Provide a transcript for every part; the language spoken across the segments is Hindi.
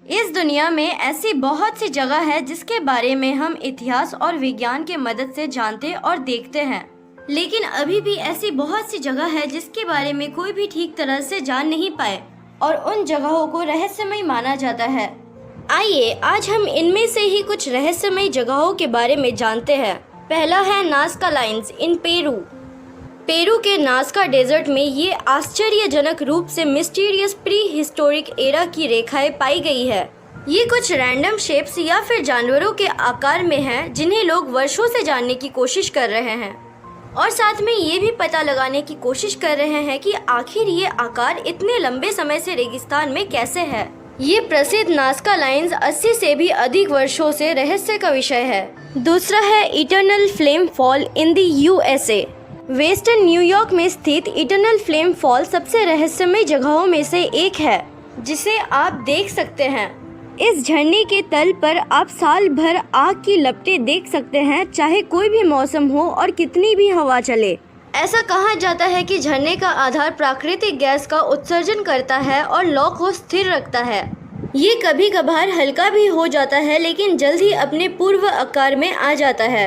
इस दुनिया में ऐसी बहुत सी जगह है जिसके बारे में हम इतिहास और विज्ञान के मदद से जानते और देखते हैं, लेकिन अभी भी ऐसी बहुत सी जगह है जिसके बारे में कोई भी ठीक तरह से जान नहीं पाए और उन जगहों को रहस्यमय माना जाता है। आइए आज हम इनमें से ही कुछ रहस्यमय जगहों के बारे में जानते हैं। पहला है Nazca lines in Peru. Peru के नाज़का डेजर्ट में ये आश्चर्यजनक रूप से मिस्टीरियस प्री हिस्टोरिक एरा की रेखाएं पाई गई है। ये कुछ रैंडम शेप्स या फिर जानवरों के आकार में हैं जिन्हें लोग वर्षों से जानने की कोशिश कर रहे हैं और साथ में ये भी पता लगाने की कोशिश कर रहे हैं कि आखिर ये आकार इतने लंबे समय से रेगिस्तान में कैसे है। ये प्रसिद्ध नाज़का लाइन्स 80 से भी अधिक वर्षों से रहस्य का विषय है। दूसरा है eternal flame fall in the USA. Western New York में स्थित इटर्नल फ्लेम फॉल सबसे रहस्यमय जगहों में से एक है जिसे आप देख सकते हैं। इस झरने के तल पर आप साल भर आग की लपटें देख सकते हैं, चाहे कोई भी मौसम हो और कितनी भी हवा चले। ऐसा कहा जाता है कि झरने का आधार प्राकृतिक गैस का उत्सर्जन करता है और लौ को स्थिर रखता है। ये कभी कभार हल्का भी हो जाता है लेकिन जल्द ही अपने पूर्व आकार में आ जाता है।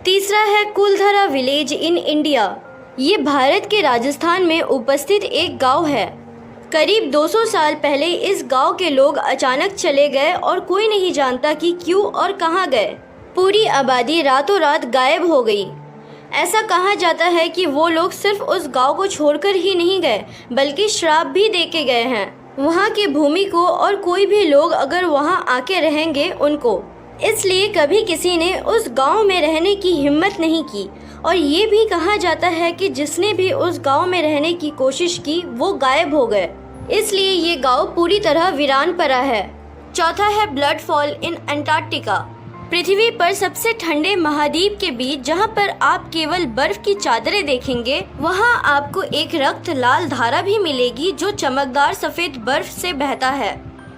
तीसरा है कुलधरा विलेज इन इंडिया। ये भारत के राजस्थान में उपस्थित एक गांव है। करीब 200 साल पहले इस गांव के लोग अचानक चले गए और कोई नहीं जानता कि क्यों और कहां गए। पूरी आबादी रातों रात गायब हो गई। ऐसा कहा जाता है कि वो लोग सिर्फ उस गांव को छोड़कर ही नहीं गए बल्कि श्राप भी देके गए हैं वहां की भूमि को, और कोई भी लोग अगर वहां आके रहेंगे उनको। इसलिए कभी किसी ने उस गांव में रहने की हिम्मत नहीं की और ये भी कहा जाता है कि जिसने भी उस गांव में रहने की कोशिश की वो गायब हो गए। इसलिए ये गांव पूरी तरह वीरान पड़ा है। चौथा है ब्लड फॉल इन अंटार्कटिका। पृथ्वी पर सबसे ठंडे महाद्वीप के बीच जहां पर आप केवल बर्फ की चादरें देखेंगे, वहां आपको एक रक्त लाल धारा भी मिलेगी जो चमकदार सफेद बर्फ से बहता है।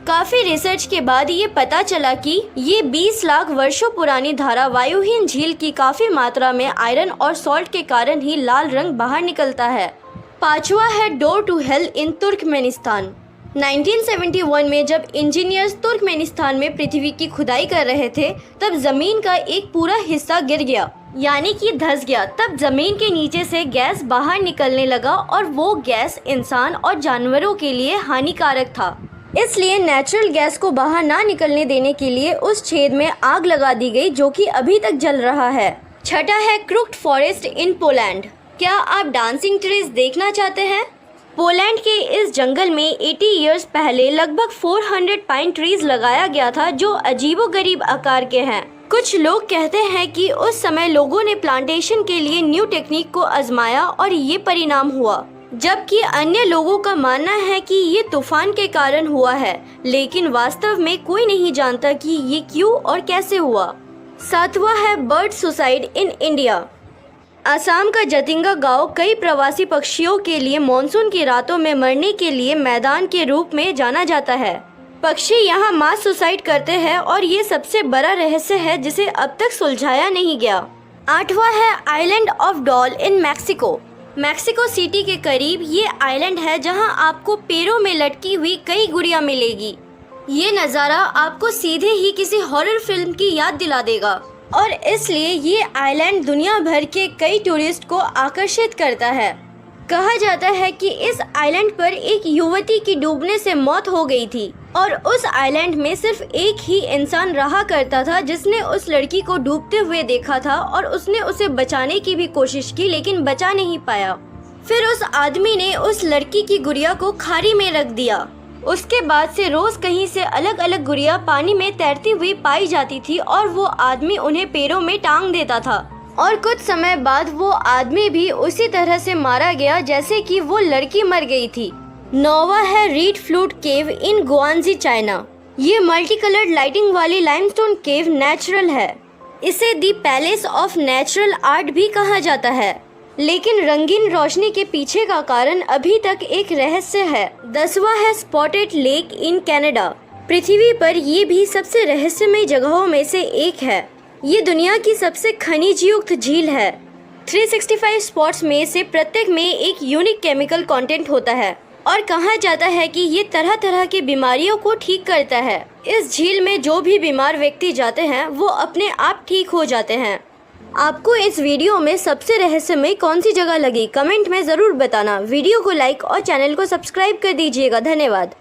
काफी रिसर्च के बाद ये पता चला कि ये 20 लाख वर्षों पुरानी धारा वायुहीन झील की काफी मात्रा में आयरन और सॉल्ट के कारण ही लाल रंग बाहर निकलता है। पांचवा है Door to Hell in Turkmenistan. 1971 में जब इंजीनियर्स तुर्कमेनिस्तान में पृथ्वी की खुदाई कर रहे थे, तब जमीन का एक पूरा हिस्सा गिर गया, यानी कि धंस गया। तब जमीन के नीचे से गैस बाहर निकलने लगा और वो गैस इंसान और जानवरों के लिए हानिकारक था। इसलिए नेचुरल गैस को बाहर ना निकलने देने के लिए उस छेद में आग लगा दी गई, जो कि अभी तक जल रहा है। छठा है क्रुक्ड फॉरेस्ट इन पोलैंड। क्या आप डांसिंग ट्रीज देखना चाहते हैं? पोलैंड के इस जंगल में 80 इयर्स पहले लगभग 400 पाइन ट्रीज लगाया गया था जो अजीबोगरीब आकार के हैं। कुछ लोग कहते हैं कि उस समय लोगों ने प्लांटेशन के लिए न्यू टेक्निक को आजमाया और ये परिणाम हुआ, जबकि अन्य लोगों का मानना है कि ये तूफान के कारण हुआ है, लेकिन वास्तव में कोई नहीं जानता कि ये क्यों और कैसे हुआ। सातवां है bird suicide in India. Assam का जतिंगा गांव कई प्रवासी पक्षियों के लिए मॉनसून की रातों में मरने के लिए मैदान के रूप में जाना जाता है। पक्षी यहां मास सुसाइड करते हैं और ये सबसे बड़ा रहस्य है जिसे अब तक सुलझाया नहीं गया। आठवां है island of doll in Mexico. Mexico city के करीब ये आइलैंड है जहां आपको पैरों में लटकी हुई कई गुड़ियां मिलेगी। ये नज़ारा आपको सीधे ही किसी हॉरर फिल्म की याद दिला देगा और इसलिए ये आइलैंड दुनिया भर के कई टूरिस्ट को आकर्षित करता है। कहा जाता है कि इस आइलैंड पर एक युवती की डूबने से मौत हो गई थी और उस आइलैंड में सिर्फ एक ही इंसान रहा करता था जिसने उस लड़की को डूबते हुए देखा था और उसने उसे बचाने की भी कोशिश की लेकिन बचा नहीं पाया। फिर उस आदमी ने उस लड़की की गुड़िया को खाड़ी में रख दिया। उसके बाद से रोज कहीं से अलग अलग गुड़िया पानी में तैरती हुई पाई जाती थी और वो आदमी उन्हें पैरों में टांग देता था और कुछ समय बाद वो आदमी भी उसी तरह से मारा गया जैसे कि वो लड़की मर गई थी। नौवां है रीड फ्लूट केव इन गुआंजी चाइना। ये मल्टी कलर्ड लाइटिंग वाली लाइमस्टोन केव नेचुरल है। इसे दी पैलेस ऑफ नेचुरल आर्ट भी कहा जाता है, लेकिन रंगीन रोशनी के पीछे का कारण अभी तक एक रहस्य है। 10वां है स्पॉटेड लेक इन कनाडा। पृथ्वी पर ये भी सबसे रहस्यमय जगहों में से एक है। ये दुनिया की सबसे खनिज युक्त झील है। 365 स्पॉट्स में से प्रत्येक में एक यूनिक केमिकल कंटेंट होता है और कहा जाता है कि ये तरह तरह की बीमारियों को ठीक करता है। इस झील में जो भी बीमार व्यक्ति जाते हैं वो अपने आप ठीक हो जाते हैं। आपको इस वीडियो में सबसे रहस्यमय कौन सी जगह लगी, कमेंट में ज़रूर बताना। वीडियो को लाइक और चैनल को सब्सक्राइब कर दीजिएगा। धन्यवाद।